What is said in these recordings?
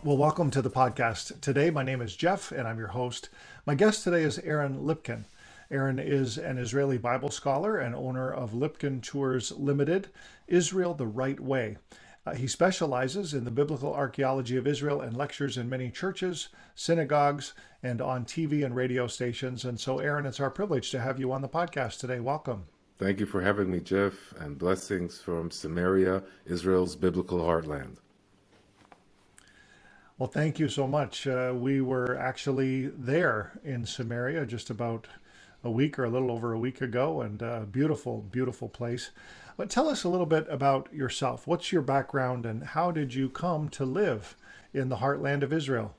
Well, welcome to the podcast today. My name is Jeff, and I'm your host. My guest today is Aaron Lipkin. Aaron is an Israeli Bible scholar and owner of Lipkin Tours Limited, Israel the Right Way. He specializes in the biblical archaeology of Israel and lectures in many churches, synagogues, and on TV and radio stations. And so, Aaron, it's our privilege to have you on the podcast today. Welcome. Thank you for having me, Jeff, and blessings from Samaria, Israel's biblical heartland. Well, thank you so much. We were actually there in Samaria just about a week or a little over a week ago, and beautiful, beautiful place. But tell us a little bit about yourself. What's your background, and how did you come to live in the heartland of Israel?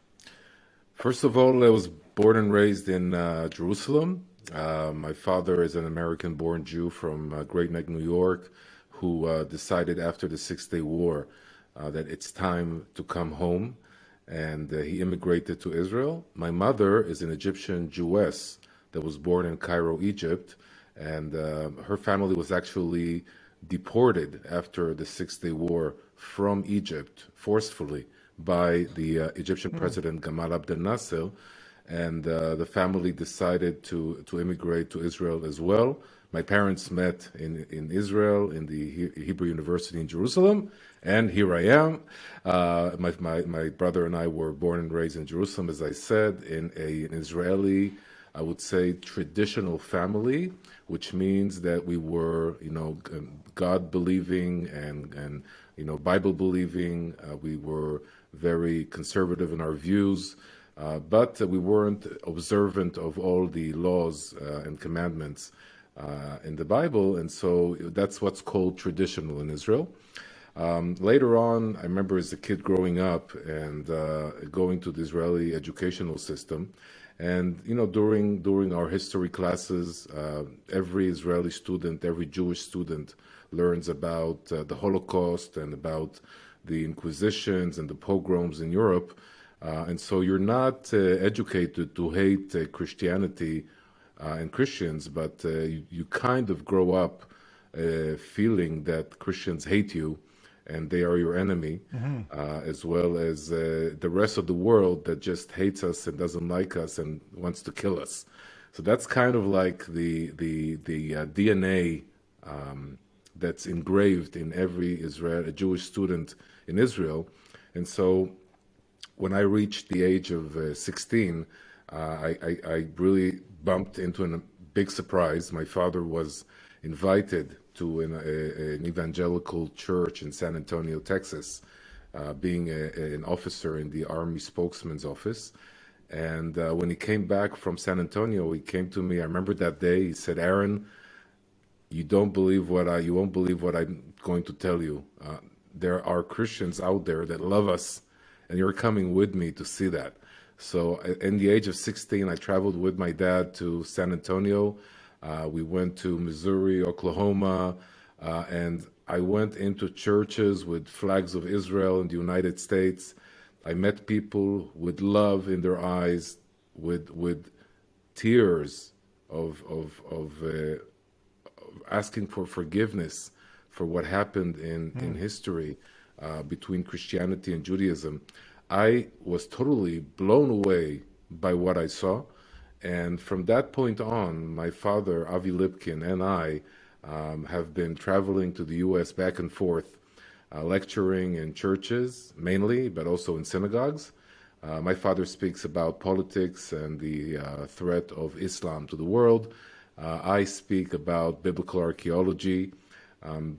First of all, I was born and raised in Jerusalem. My father is an American-born Jew from Great Neck, New York, who decided after the Six-Day War that it's time to come home, and he immigrated to Israel. My mother is an Egyptian Jewess that was born in Cairo, Egypt, and her family was actually deported after the Six-Day War from Egypt forcefully by the Egyptian president Gamal Abdel Nasser, and the family decided to immigrate to Israel as well. My parents met in Israel, in the Hebrew University in Jerusalem, and here I am. My brother and I were born and raised in Jerusalem, as I said, in an Israeli, I would say, traditional family, which means that we were, God-believing and Bible-believing. We were very conservative in our views, but we weren't observant of all the laws and commandments in the Bible, and so that's what's called traditional in Israel. Later on, I remember as a kid growing up and going to the Israeli educational system, and during our history classes, every Israeli student, every Jewish student learns about the Holocaust and about the Inquisitions and the pogroms in Europe, and so you're not educated to hate Christianity and Christians, but you kind of grow up feeling that Christians hate you and they are your enemy, as well as the rest of the world that just hates us and doesn't like us and wants to kill us. So that's kind of like the DNA that's engraved in every Jewish student in Israel. And so when I reached the age of 16, I really bumped into a big surprise. My father was invited to an evangelical church in San Antonio, Texas, being an officer in the Army spokesman's office. And when he came back from San Antonio, he came to me. I remember that day. He said, "Aaron, you won't believe what I'm going to tell you. There are Christians out there that love us, and you're coming with me to see that." So in the age of 16, I traveled with my dad to San Antonio. We went to Missouri, Oklahoma, and I went into churches with flags of Israel and the United States. I met people with love in their eyes, with tears of asking for forgiveness for what happened in history between Christianity and Judaism. I was totally blown away by what I saw. And from that point on, my father, Avi Lipkin, and I have been traveling to the U.S. back and forth, lecturing in churches mainly, but also in synagogues. My father speaks about politics and the threat of Islam to the world. I speak about biblical archaeology.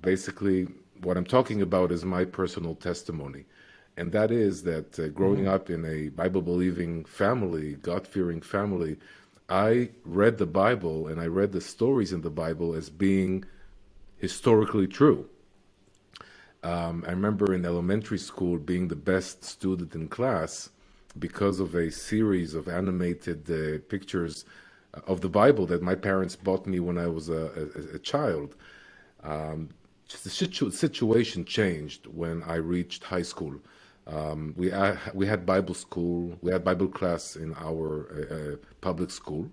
Basically, what I'm talking about is my personal testimony. And that is that growing up in a Bible-believing family, God-fearing family, I read the Bible and I read the stories in the Bible as being historically true. I remember in elementary school being the best student in class because of a series of animated pictures of the Bible that my parents bought me when I was a child. The situation changed when I reached high school. We had Bible school, we had Bible class in our public school.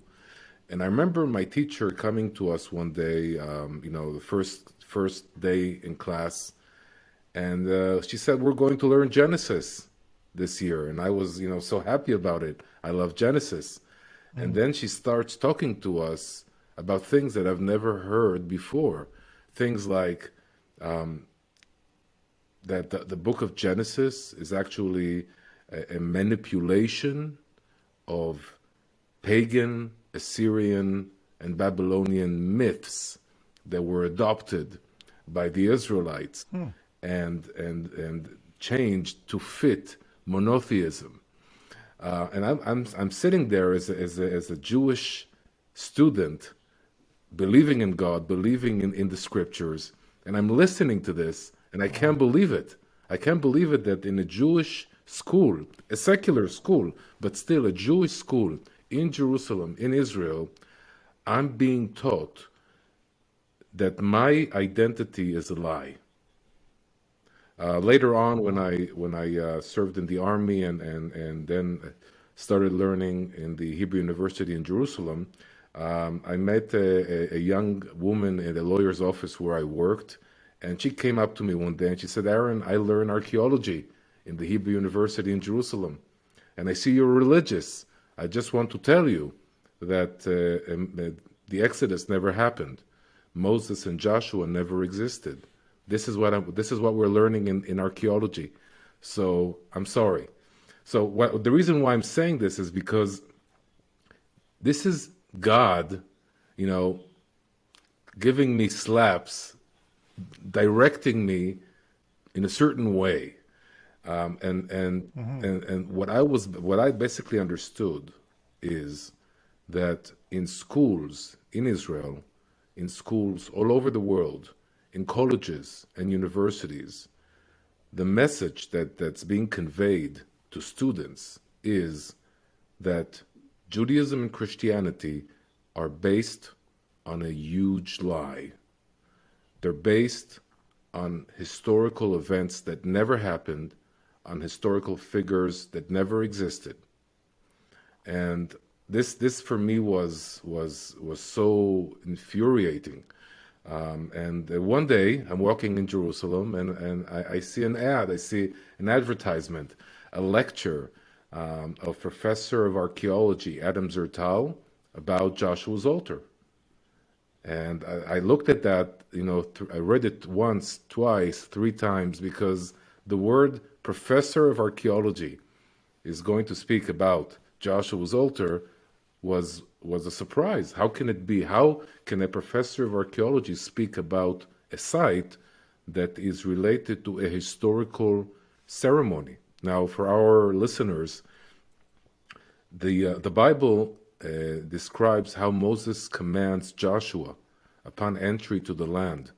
And I remember my teacher coming to us one day, the first day in class, and she said, "We're going to learn Genesis." this year, and I was, so happy about it. I love Genesis. And then she starts talking to us about things that I've never heard before. Things like that the book of Genesis is actually a manipulation of pagan, Assyrian, and Babylonian myths that were adopted by the Israelites and changed to fit monotheism. And I'm sitting there as a Jewish student, believing in God, believing in the scriptures, and I'm listening to this, and I can't believe it. I can't believe it that in a Jewish school, a secular school, but still a Jewish school in Jerusalem, in Israel, I'm being taught that my identity is a lie. Later on, when I served in the army and then started learning in the Hebrew University in Jerusalem, I met a young woman in the lawyer's office where I worked, and she came up to me one day and she said, "Aaron, I learn archaeology in the Hebrew University in Jerusalem, and I see you're religious. I just want to tell you that the Exodus never happened. Moses and Joshua never existed. This is what we're learning in archaeology. So I'm sorry." So the reason why I'm saying this is because this is God, giving me slaps, directing me in a certain way. And what I basically understood is that in schools in Israel, in schools all over the world, in colleges and universities, the message that's being conveyed to students is that Judaism and Christianity are based on a huge lie. They're based on historical events that never happened, on historical figures that never existed. And this for me was so infuriating. And one day I'm walking in Jerusalem and I see an ad, I see an advertisement, a lecture of Professor of Archaeology Adam Zertal about Joshua's altar. And I looked at that, I read it once, twice, three times, because the word Professor of Archaeology is going to speak about Joshua's altar was a surprise. How can it be? How can a professor of archaeology speak about a site that is related to a historical ceremony? Now, for our listeners, the Bible describes how Moses commands Joshua upon entry to the land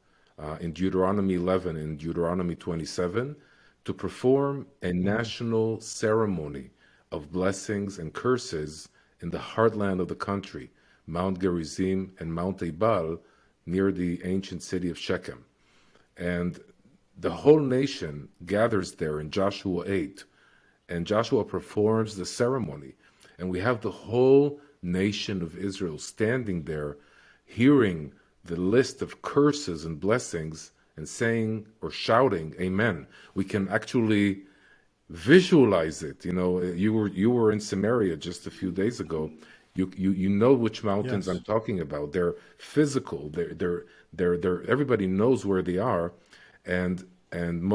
in Deuteronomy 11 and Deuteronomy 27 to perform a national ceremony of blessings and curses in the heartland of the country, Mount Gerizim and Mount Ebal, near the ancient city of Shechem. And the whole nation gathers there in Joshua 8, and Joshua performs the ceremony. And we have the whole nation of Israel standing there, hearing the list of curses and blessings and saying or shouting, "Amen." We can actually visualize it. You were in Samaria just a few days ago. You know which mountains Yes. I'm talking about. They're physical. They're everybody knows where they are, and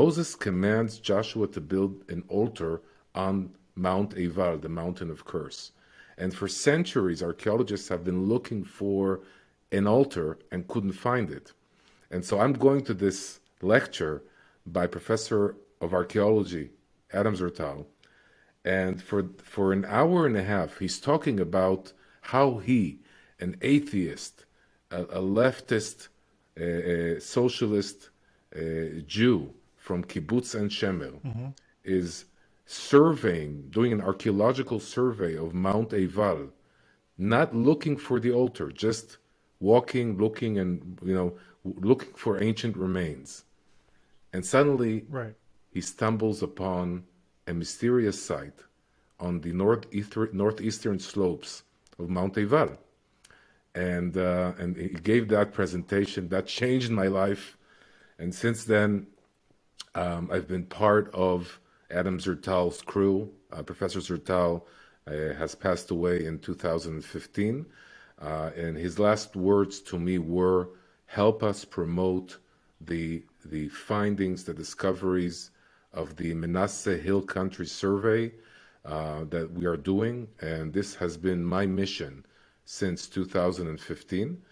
Moses commands Joshua to build an altar on Mount Ebal, the mountain of curse. And for centuries, archaeologists have been looking for an altar and couldn't find it. And so I'm going to this lecture by Professor of Archaeology Adam Zertal, and for an hour and a half, he's talking about how he, an atheist, a leftist, a socialist Jew from Kibbutz and Shemer, is doing an archaeological survey of Mount Ebal, not looking for the altar, just walking, looking, and looking for ancient remains. And suddenly, Right. he stumbles upon a mysterious site on the northeastern slopes of Mount Ebal. And he gave that presentation. That changed my life. And since then, I've been part of Adam Zertal's crew. Professor Zertal has passed away in 2015, and his last words to me were, "Help us promote the findings, the discoveries of the Manasseh Hill Country Survey that we are doing," and this has been my mission since 2015.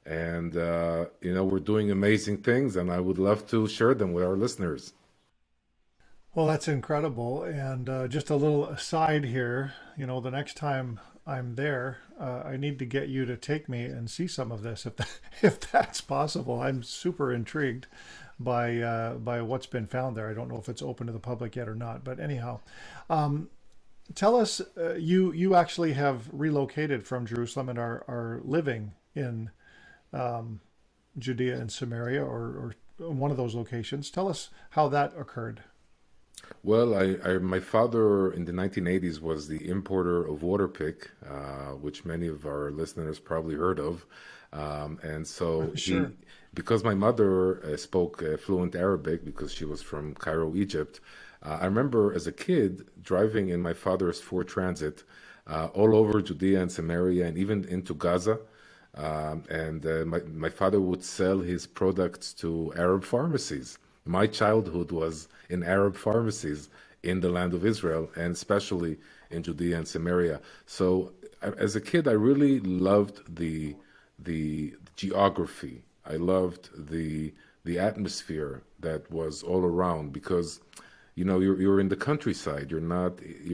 And we're doing amazing things, and I would love to share them with our listeners. Well, that's incredible. And just a little aside here, the next time I'm there, I need to get you to take me and see some of this, if that's possible. I'm super intrigued by what's been found there. I don't know if it's open to the public yet or not, but anyhow, tell us, you actually have relocated from Jerusalem and are living in Judea and Samaria, or one of those locations. Tell us how that occurred. Well, my father in the 1980s was the importer of Waterpik, which many of our listeners probably heard of. And so Sure. because my mother spoke fluent Arabic because she was from Cairo, Egypt, I remember as a kid driving in my father's Ford Transit all over Judea and Samaria and even into Gaza. And my father would sell his products to Arab pharmacies. My childhood was in Arab pharmacies in the land of Israel, and especially in Judea and Samaria. So, as a kid, I really loved the geography. I loved the atmosphere that was all around because, you're in the countryside. You're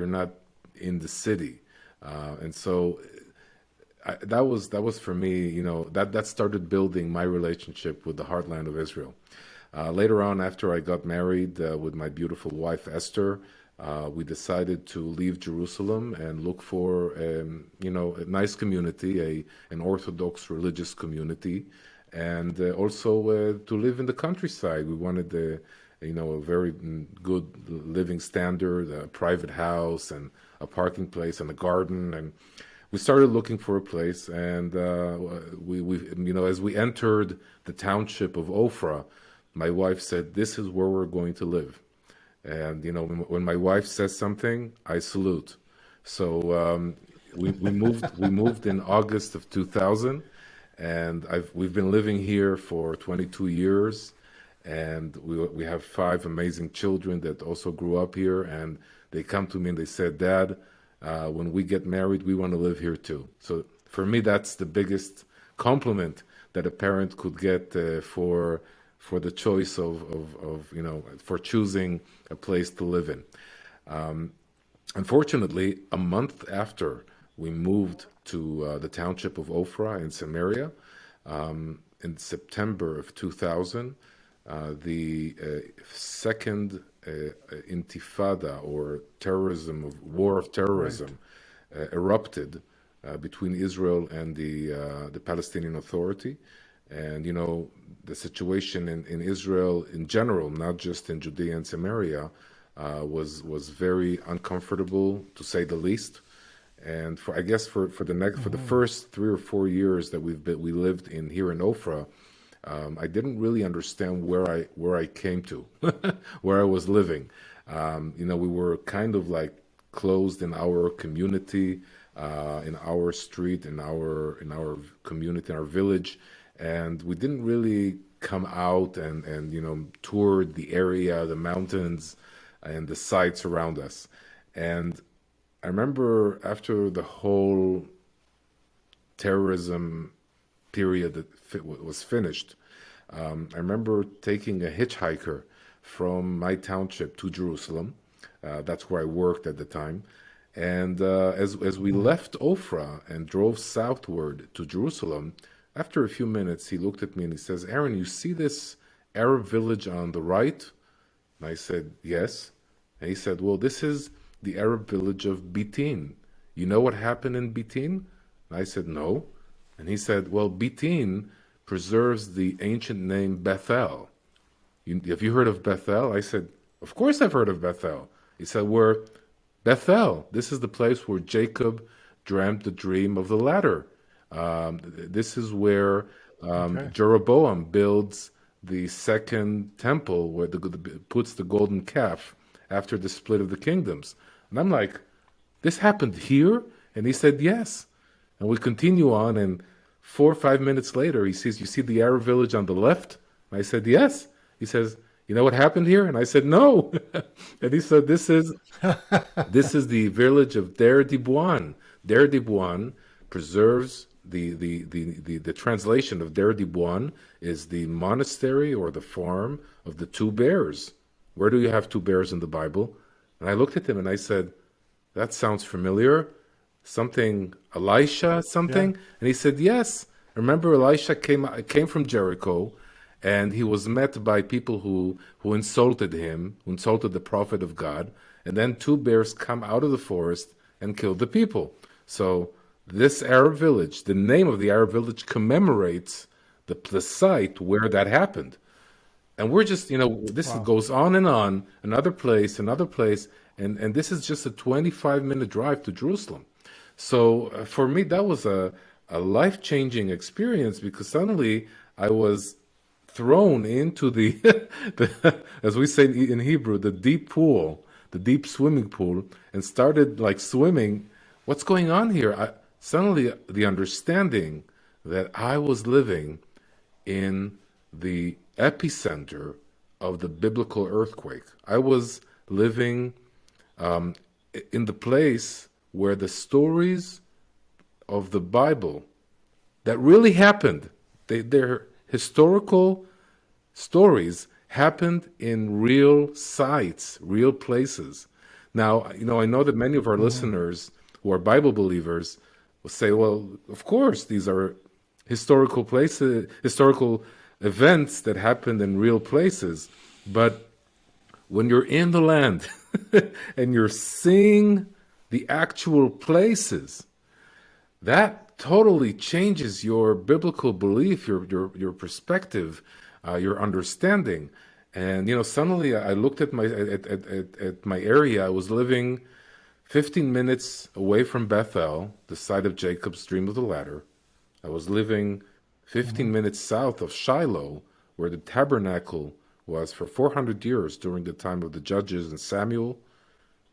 not in the city, and so that was for me. That started building my relationship with the heartland of Israel. Later on, after I got married with my beautiful wife Esther, we decided to leave Jerusalem and look for, a nice community, an Orthodox religious community, and also to live in the countryside. We wanted a very good living standard, a private house, and a parking place, and a garden, and we started looking for a place. And as we entered the township of Ophrah, my wife said, "This is where we're going to live." And when my wife says something, I salute. So we moved. We moved in August of 2000, and we've been living here for 22 years, and we have five amazing children that also grew up here, and they come to me and they said, "Dad, when we get married, we want to live here too." So for me, that's the biggest compliment that a parent could get for the choice of for choosing a place to live in. Unfortunately, a month after we moved to the township of Ophrah in Samaria, in September of 2000, the second intifada, or war of Right. terrorism, erupted between Israel and the Palestinian Authority. And the situation in Israel in general, not just in Judea and Samaria, was very uncomfortable, to say the least. And I guess for the Hmm. first 3 or 4 years that we lived here in Ophrah, I didn't really understand where I came to, where I was living. We were kind of like closed in our community, in our street, in our community, in our village, and we didn't really come out and tour the area, the mountains, and the sites around us. And I remember after the whole terrorism period was finished, I remember taking a hitchhiker from my township to Jerusalem. That's where I worked at the time. And as we Hmm. left Ophrah and drove southward to Jerusalem, after a few minutes, he looked at me and he says, "Aaron, you see this Arab village on the right?" And I said, "Yes." And he said, "Well, this is the Arab village of Bitin. You know what happened in Bitin?" And I said, "No." And he said, "Well, Bitin preserves the ancient name Bethel. Have you heard of Bethel?" I said, "Of course I've heard of Bethel." He said, "Where Bethel, this is the place where Jacob dreamt the dream of the ladder. This is where Okay. Jeroboam builds the second temple, where puts the golden calf after the split of the kingdoms. And I'm like, this happened here? And he said, yes. And we continue on, and 4 or 5 minutes later, he says, you see the Arab village on the left? And I said, yes. He says, you know what happened here? And I said, no. And he said, this is the village of Der Dibuan. Der Dibuan preserves the translation of Der Dibuan is the monastery or the farm of the two bears. Where do you have two bears in the Bible? And I looked at him and I said, that sounds familiar. Something, Elisha, something? Yeah. And he said, yes. Remember, Elisha came from Jericho, and he was met by people who insulted him, who insulted the prophet of God. And then two bears come out of the forest and kill the people. So this Arab village, the name of the Arab village commemorates the site where that happened. And we're just, this Wow. goes on, another place, and this is just a 25-minute drive to Jerusalem. So for me, that was a life-changing experience, because suddenly I was thrown into as we say in Hebrew, the deep pool, the deep swimming pool, and started like swimming. What's going on here? Suddenly the understanding that I was living in the epicenter of the biblical earthquake. I was living in the place where the stories of the Bible that really happened, they're historical stories, happened in real sites, real places. Now, I know that many of our listeners who are Bible believers will say, well, of course, these are historical places, historical events that happened in real places. But when you're in the land and you're seeing the actual places, that totally changes your biblical belief, your perspective, your understanding. And suddenly I looked at my area. I was living 15 minutes away from Bethel, the site of Jacob's dream of the ladder. I was living 15 minutes south of Shiloh, where the tabernacle was for 400 years during the time of the Judges and Samuel.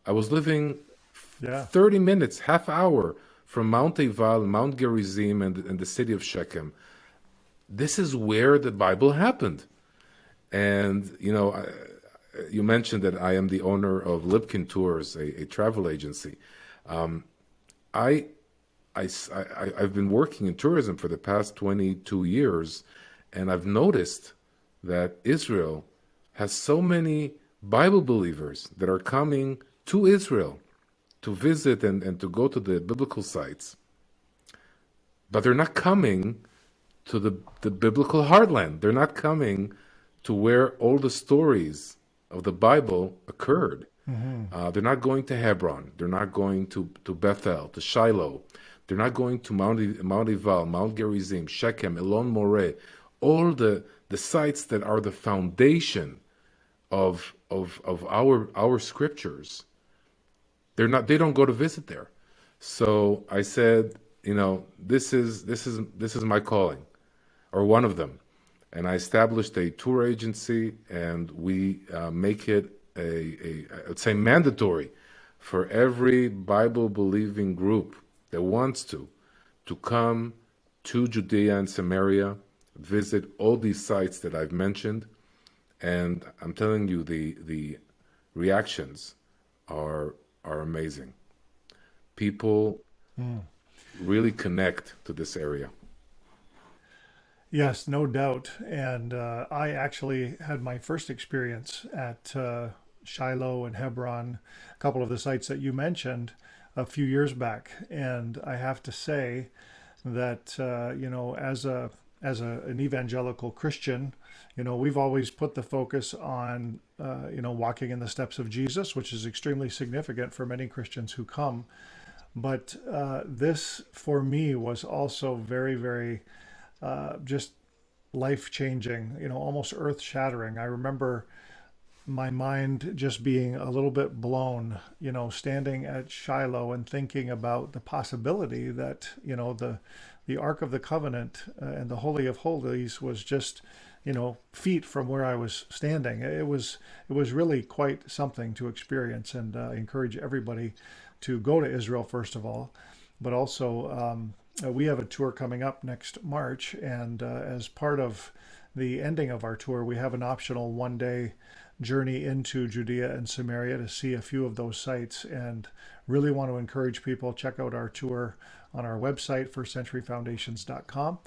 I was living Yeah. 30 minutes, half hour from Mount Ebal, Mount Gerizim, and the city of Shechem. This is where the Bible happened. And, you mentioned that I am the owner of Lipkin Tours, a travel agency. I've been working in tourism for the past 22 years, and I've noticed that Israel has so many Bible believers that are coming to Israel to visit and to go to the biblical sites. But they're not coming to the biblical heartland. They're not coming to where all the stories of the Bible occurred. They're not going to Hebron. They're not going to Bethel, to Shiloh. They're not going to Mount Ebal, Mount Gerizim, Shechem, Elon Moreh, all the sites that are the foundation of our scriptures. They don't go to visit there. So I said, this is my calling, or one of them. And I established a tour agency, and we make it I'd say mandatory for every Bible-believing group that wants to come to Judea and Samaria, visit all these sites that I've mentioned. And I'm telling you, the reactions are amazing. People really connect to this area. Yes, no doubt. And I actually had my first experience at Shiloh and Hebron, a couple of the sites that you mentioned, a few years back. And I have to say that, as an evangelical Christian, we've always put the focus on, walking in the steps of Jesus, which is extremely significant for many Christians who come. But this, for me, was also very, very just life-changing, almost earth-shattering. I remember my mind just being a little bit blown, standing at Shiloh and thinking about the possibility that, the Ark of the Covenant and the Holy of Holies was just, feet from where I was standing. It was really quite something to experience, and I encourage everybody to go to Israel first of all, but also we have a tour coming up next March, and as part of the ending of our tour, we have an optional 1 day journey into Judea and Samaria to see a few of those sites, and really want to encourage people, check out our tour on our website, firstcenturyfoundations.com,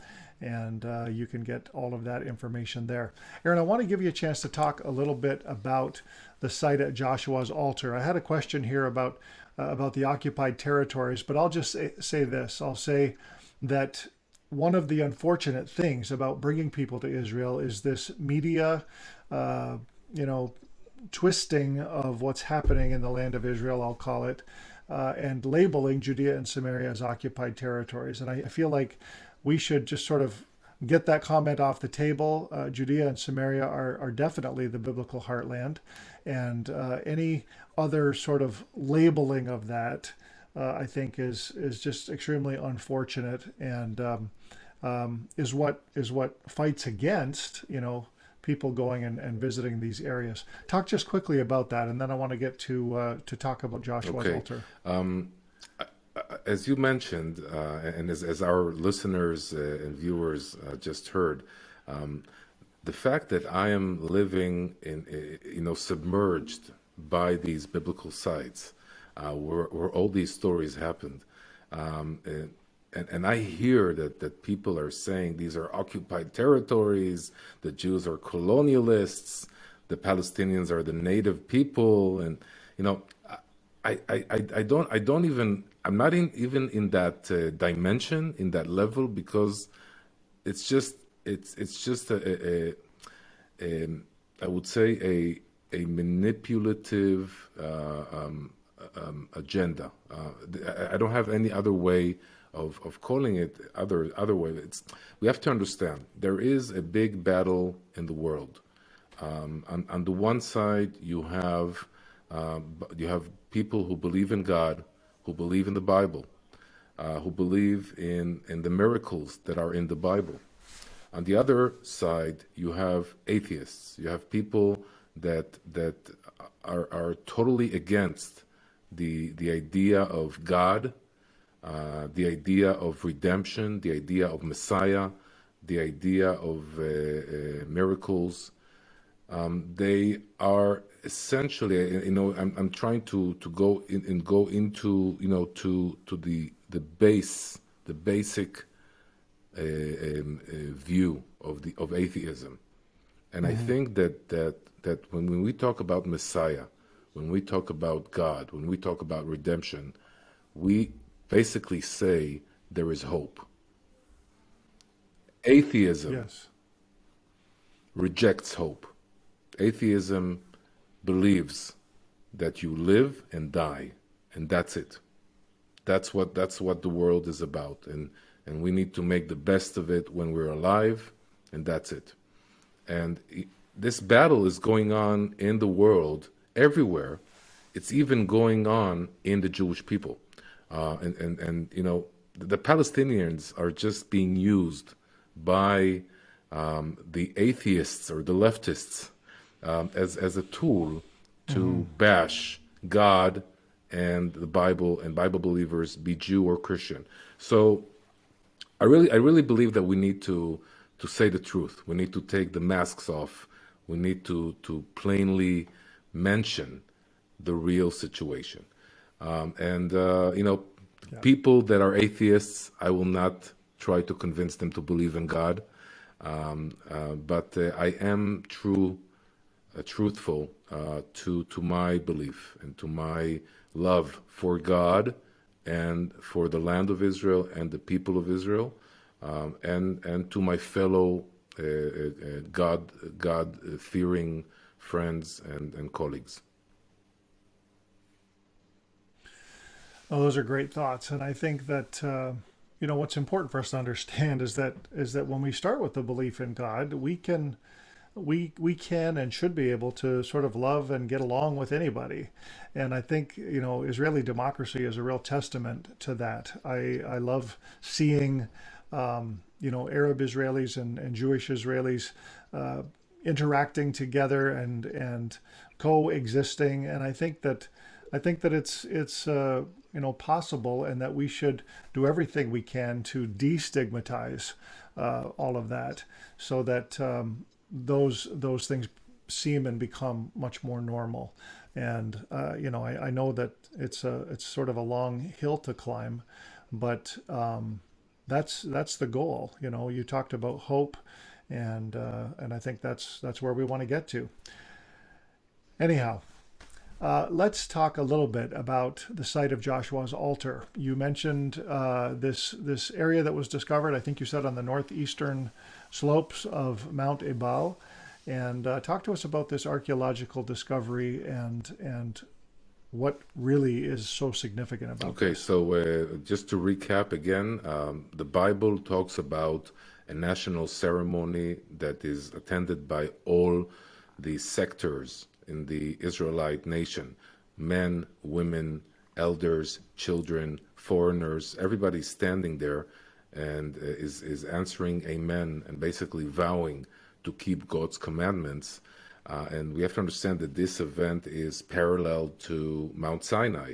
and you can get all of that information there. Aaron, I want to give you a chance to talk a little bit about the site at Joshua's altar. I had a question here about the occupied territories, but I'll just say this. I'll say that one of the unfortunate things about bringing people to Israel is this media, uh, you know, twisting of what's happening in the land of Israel, I'll call it, and labeling Judea and Samaria as occupied territories. And I feel like we should just sort of get that comment off the table. Judea and Samaria are definitely the biblical heartland, and any other sort of labeling of that, I think, is just extremely unfortunate, and is what fights against people going and visiting these areas. Talk just quickly about that, and then I want to get to talk about Joshua's Okay. altar. Um, as you mentioned, and as our listeners and viewers just heard, um, the fact that I am living in, submerged by these biblical sites, where all these stories happened, and I hear that people are saying these are occupied territories, the Jews are colonialists, the Palestinians are the native people, and you know, I don't even, I'm not even in that dimension, in that level, because it's just a I would say a manipulative agenda. I don't have any other way of calling it other way. We have to understand there is a big battle in the world. On the one side, you have people who believe in God, who believe in the Bible, who believe in the miracles that are in the Bible. On the other side, you have atheists. You have people that are totally against the idea of God, the idea of redemption, the idea of Messiah, the idea of miracles. They are essentially, I'm trying to go into, to the basic view of atheism, and I Hmm. think that when we talk about Messiah, when we talk about God, when we talk about redemption, we basically say there is hope. Atheism Yes. rejects hope. Atheism believes that you live and die, and that's it. That's what the world is about, and we need to make the best of it when we're alive, and that's it. And this battle is going on in the world everywhere. It's even going on in the Jewish people, and the Palestinians are just being used by the atheists or the leftists as a tool Hmm. to bash God and the Bible and Bible believers, be Jew or Christian. So I really believe that we need to say the truth. We need to take the masks off. We need to plainly mention the real situation. And Yeah. people that are atheists, I will not try to convince them to believe in God. But I am truthful to my belief and to my love for God and for the land of Israel and the people of Israel, and to my fellow God fearing friends and colleagues. Oh, those are great thoughts, and I think that what's important for us to understand is that when we start with the belief in God, we can and should be able to sort of love and get along with anybody. And I think Israeli democracy is a real testament to that. I love seeing Arab Israelis and Jewish Israelis interacting together and coexisting. And I think that it's possible, and that we should do everything we can to destigmatize all of that, so that those things seem and become much more normal. And I know that it's sort of a long hill to climb, but that's the goal. You talked about hope, and I think that's where we want to get to. Anyhow, let's talk a little bit about the site of Joshua's altar. You mentioned this area that was discovered, I think you said on the northeastern slopes of Mount Ebal. And talk to us about this archaeological discovery and what really is so significant about Okay, this. so just to recap again, the Bible talks about a national ceremony that is attended by all the sectors in the Israelite nation: men, women, elders, children, foreigners. Everybody's standing there and is answering amen and basically vowing to keep God's commandments. And we have to understand that this event is parallel to Mount Sinai.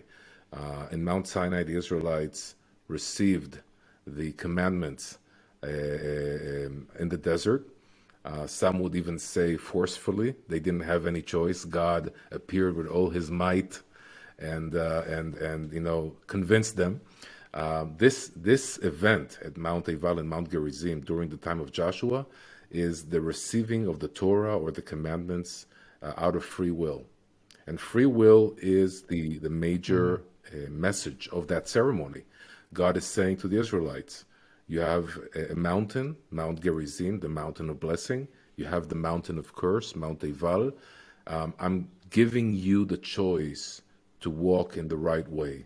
In Mount Sinai, the Israelites received the commandments in the desert. Some would even say forcefully. They didn't have any choice. God appeared with all his might and convinced them. This event at Mount Ebal and Mount Gerizim during the time of Joshua is the receiving of the Torah or the commandments out of free will. And free will is the major message of that ceremony. God is saying to the Israelites, you have a mountain, Mount Gerizim, the mountain of blessing. You have the mountain of curse, Mount Ebal. I'm giving you the choice to walk in the right way,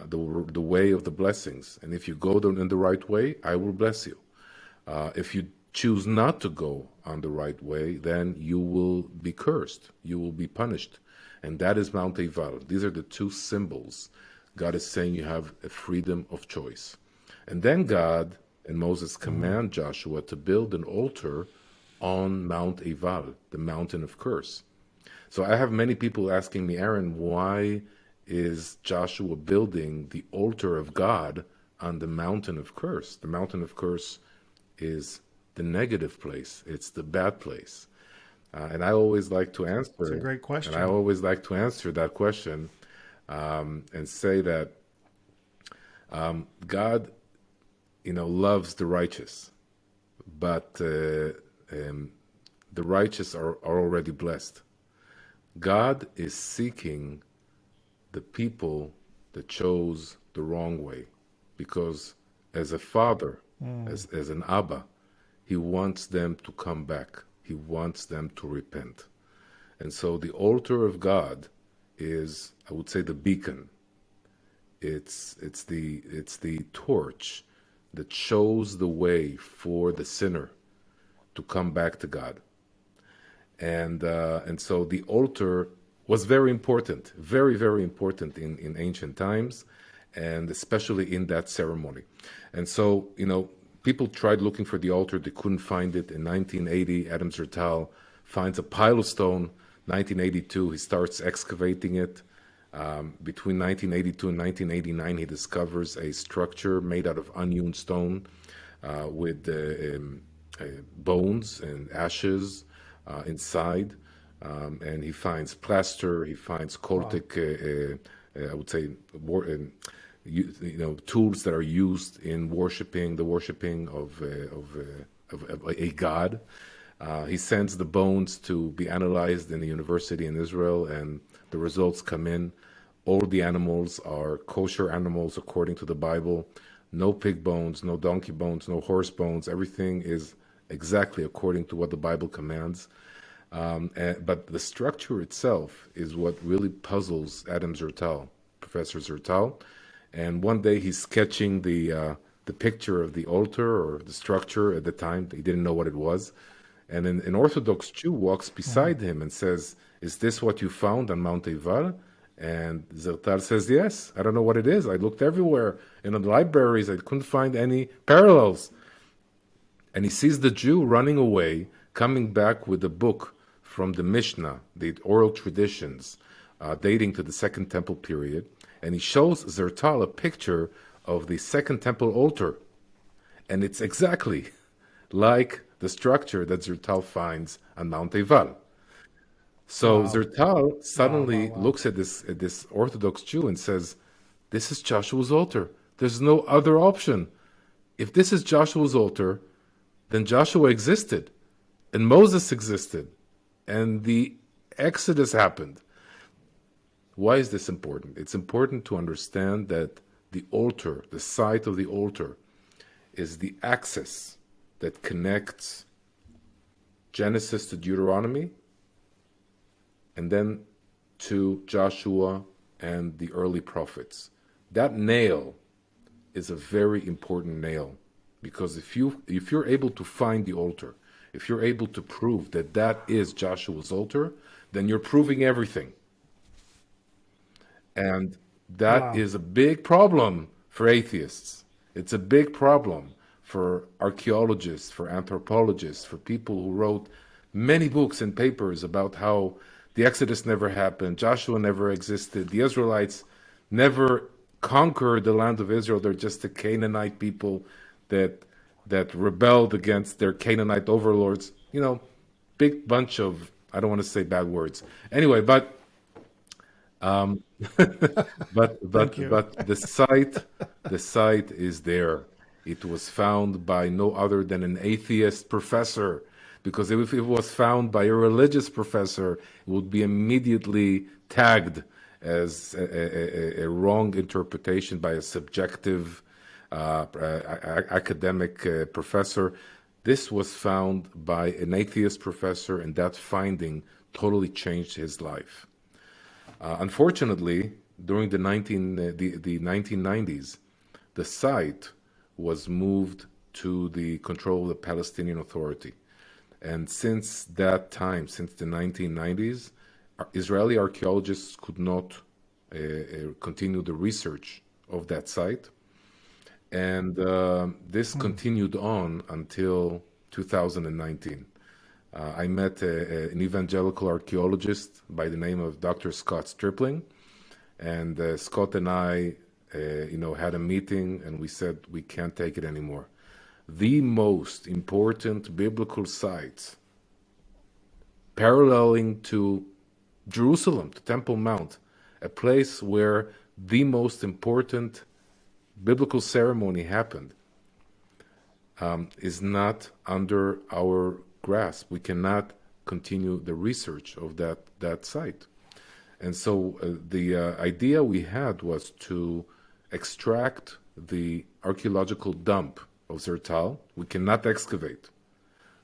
the way of the blessings. And if you go in the right way, I will bless you. If you choose not to go on the right way, then you will be cursed. You will be punished. And that is Mount Ebal. These are the two symbols. God is saying you have a freedom of choice. And then God and Moses command Joshua to build an altar on Mount Ebal, the mountain of curse. So I have many people asking me, Aaron, why is Joshua building the altar of God on the mountain of curse? The mountain of curse is the negative place. It's the bad place. And I always like to answer. It's a great question. And I always like to answer that question and say that God, loves the righteous, but the righteous are already blessed. God is seeking the people that chose the wrong way, because as a father, as an Abba, he wants them to come back. He wants them to repent. And so the altar of God is, I would say, the beacon. It's the torch that shows the way for the sinner to come back to God. And so the altar was very important, very, very important in ancient times, and especially in that ceremony. And so, people tried looking for the altar. They couldn't find it. In 1980, Adam Zertal finds a pile of stone. 1982, he starts excavating it. Between 1982 and 1989, he discovers a structure made out of unhewn stone with bones and ashes inside. And he finds plaster. He finds cultic, I would say, tools that are used in the worshiping of a god. He sends the bones to be analyzed in a university in Israel, and the results come in. All the animals are kosher animals according to the Bible. No pig bones, no donkey bones, no horse bones. Everything is exactly according to what the Bible commands. But the structure itself is what really puzzles Adam Zertal, Professor Zertal. And one day he's sketching the picture of the altar or the structure. At the time, he didn't know what it was. And an Orthodox Jew walks beside him and says, "Is this what you found on Mount Ebal?" And Zertal says, "Yes. I don't know what it is. I looked everywhere in the libraries. I couldn't find any parallels." and he sees the Jew running away, coming back with a book from the Mishnah, the oral traditions, dating to the Second Temple period, and he shows Zertal a picture of the Second Temple altar, and it's exactly like the structure that Zertal finds on Mount Ebal. So Wow. Zertal suddenly Wow. looks at this Orthodox Jew and says, "This is Joshua's altar. There's no other option. If this is Joshua's altar, then Joshua existed, and Moses existed, and the Exodus happened." Why is this important? It's important to understand that the altar, the site of the altar, is the axis that connects Genesis to Deuteronomy, and then to Joshua and the early prophets. That nail is a very important nail, because if you're able to find the altar, if you're able to prove that that is Joshua's altar, then you're proving everything. And that Wow. is a big problem for atheists. It's a big problem for archaeologists, for anthropologists, for people who wrote many books and papers about how the Exodus never happened, Joshua never existed, the Israelites never conquered the land of Israel. They're just the Canaanite people that rebelled against their Canaanite overlords. You know, big bunch of, I don't want to say bad words. Anyway, but um, Thank you. but the site is there. It was found by no other than an atheist professor, because if it was found by a religious professor, it would be immediately tagged as a wrong interpretation by a subjective academic professor. This was found by an atheist professor, and that finding totally changed his life. Unfortunately, during the 1990s, the site was moved to the control of the Palestinian Authority. And since that time, since the 1990s, Israeli archaeologists could not continue the research of that site. And this continued on until 2019. I met an evangelical archaeologist by the name of Dr. Scott Stripling, and Scott and I, had a meeting, and we said we can't take it anymore. The most important biblical sites, paralleling to Jerusalem, to Temple Mount, a place where the most important biblical ceremony happened, is not under our grasp. We cannot continue the research of that site. And so the idea we had was to extract the archaeological dump of Zertal. We cannot excavate.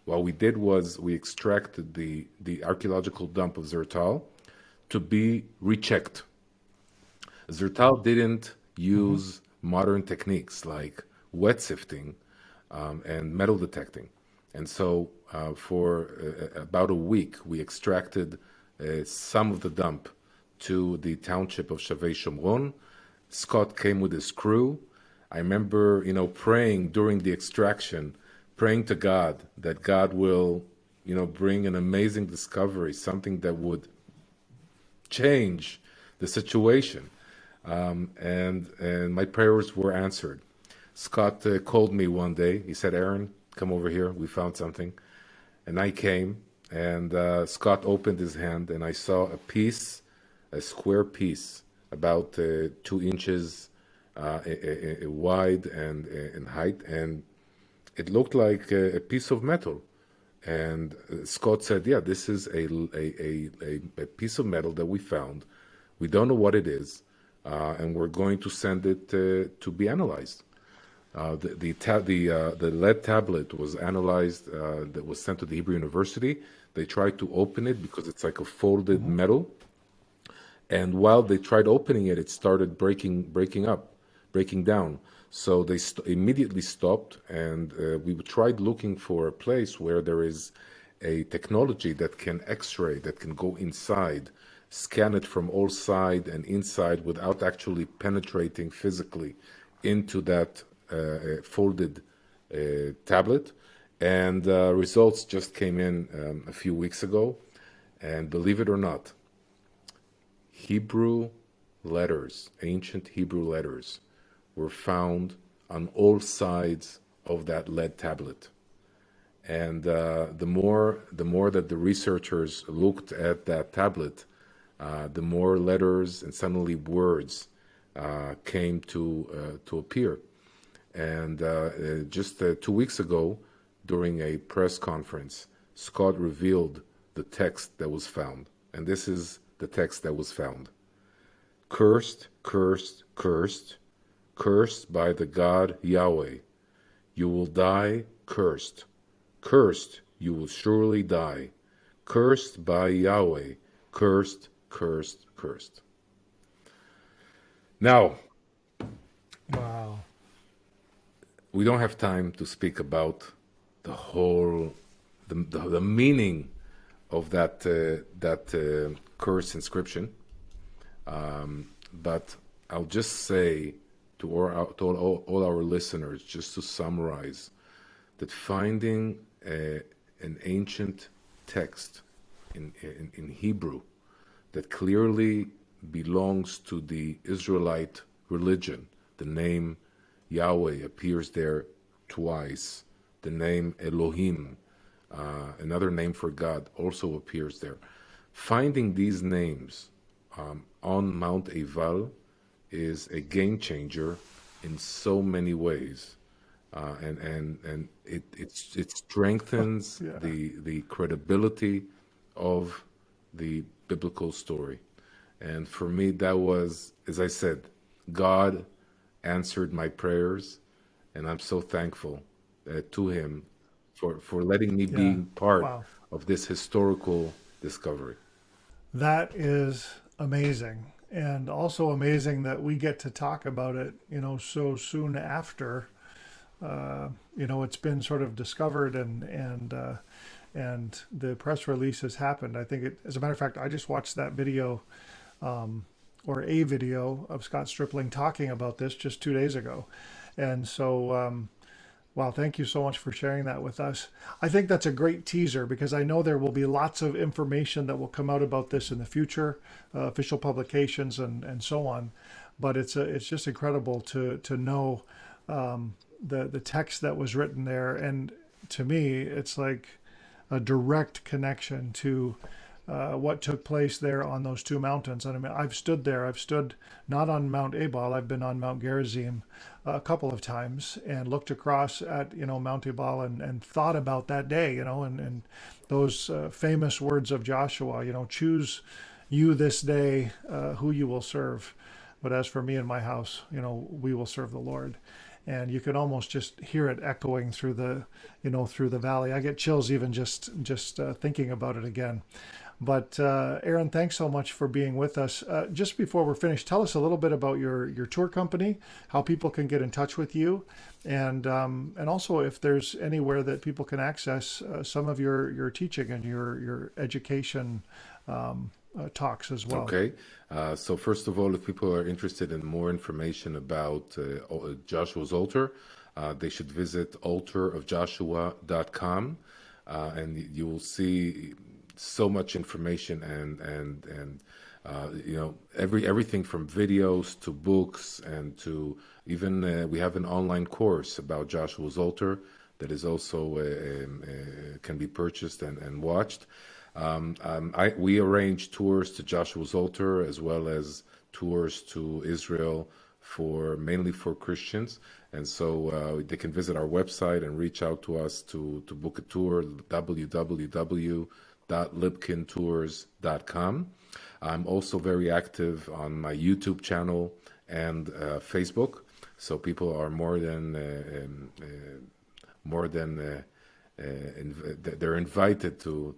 What we did was we extracted the archaeological dump of Zertal to be rechecked. Zertal didn't use modern techniques like wet sifting and metal detecting. And so for about a week, we extracted some of the dump to the township of Shavei Shomron. Scott came with his crew. I remember, praying during the extraction, praying to God that God will, bring an amazing discovery, something that would change the situation. And my prayers were answered. Scott called me one day. He said, "Aaron, come over here. We found something." And I came, and Scott opened his hand, and I saw a square piece, about 2 inches wide and in height, and it looked like a piece of metal. And Scott said, "Yeah, this is a piece of metal that we found. We don't know what it is, and we're going to send it to be analyzed." The lead tablet was analyzed, that was sent to the Hebrew University. They tried to open it because it's like a folded metal. And while they tried opening it, it started breaking down. So they immediately stopped, and we tried looking for a place where there is a technology that can X-ray, that can go inside, scan it from all sides and inside without actually penetrating physically into that folded tablet. And results just came in a few weeks ago. And believe it or not, Hebrew letters, ancient Hebrew letters, were found on all sides of that lead tablet. And the more that the researchers looked at that tablet, the more letters and suddenly words came to appear. And just 2 weeks ago, during a press conference, Scott revealed the text that was found. And this is the text that was found. Cursed, cursed, cursed, cursed by the God Yahweh. You will die cursed. Cursed, you will surely die. Cursed by Yahweh. Cursed, cursed, cursed. Now, Wow. we don't have time to speak about the whole, the meaning of that curse inscription, but I'll just say to all our listeners, just to summarize, that finding an ancient text in Hebrew that clearly belongs to the Israelite religion. The name Yahweh appears there twice. The name Elohim, another name for God, also appears there. Finding these names on Mount Ebal is a game changer in so many ways. And it strengthens Yeah. the credibility of the biblical story. And for me, that was, as I said, God answered my prayers, and I'm so thankful to Him for letting me Yeah. be part Wow. of this historical discovery. That is amazing. And also amazing that we get to talk about it, so soon after, it's been sort of discovered and the press release has happened. I think as a matter of fact, I just watched that video, or a video of Scott Stripling talking about this just 2 days ago. And so, wow, thank you so much for sharing that with us. I think that's a great teaser because I know there will be lots of information that will come out about this in the future, official publications and so on. But it's just incredible to know the text that was written there, and to me, it's like a direct connection to what took place there on those two mountains. And I mean, I've stood there. I've stood not on Mount Ebal. I've been on Mount Gerizim a couple of times and looked across at Mount Ebal and thought about that day. And those famous words of Joshua. Choose you this day who you will serve. But as for me and my house, we will serve the Lord. And you can almost just hear it echoing through the valley. I get chills even just thinking about it again. But Aaron, thanks so much for being with us. Just before we're finished, tell us a little bit about your tour company, how people can get in touch with you, and also if there's anywhere that people can access some of your teaching and your education talks as well. Okay. So first of all, if people are interested in more information about Joshua's altar, they should visit altarofjoshua.com, and you will see so much information and everything from videos to books and to even we have an online course about Joshua's altar that is also can be purchased and watched. We arrange tours to Joshua's altar as well as tours to Israel mainly for Christians, and so they can visit our website and reach out to us to book a tour, www.lipkintours.com. I'm also very active on my YouTube channel and Facebook, so people are they're invited to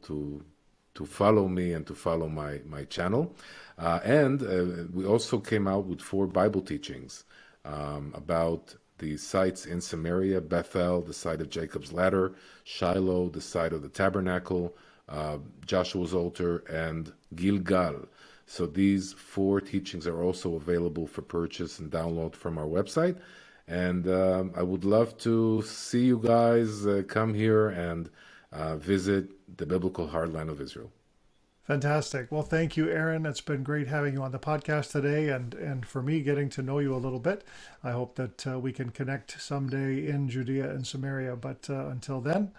follow me and to follow my channel. And we also came out with 4 Bible teachings about the sites in Samaria: Bethel, the site of Jacob's ladder; Shiloh, the site of the tabernacle; Joshua's altar; and Gilgal. So these 4 teachings are also available for purchase and download from our website. And I would love to see you guys come here and visit the biblical heartland of Israel. Fantastic. Well, thank you, Aaron. It's been great having you on the podcast today, and for me, getting to know you a little bit. I hope that we can connect someday in Judea and Samaria. But until then,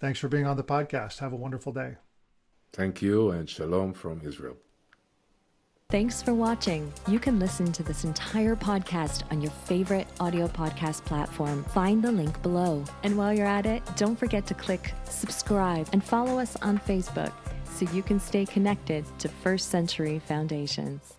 thanks for being on the podcast. Have a wonderful day. Thank you, and shalom from Israel. Thanks for watching. You can listen to this entire podcast on your favorite audio podcast platform. Find the link below. And while you're at it, don't forget to click subscribe and follow us on Facebook so you can stay connected to first century foundations.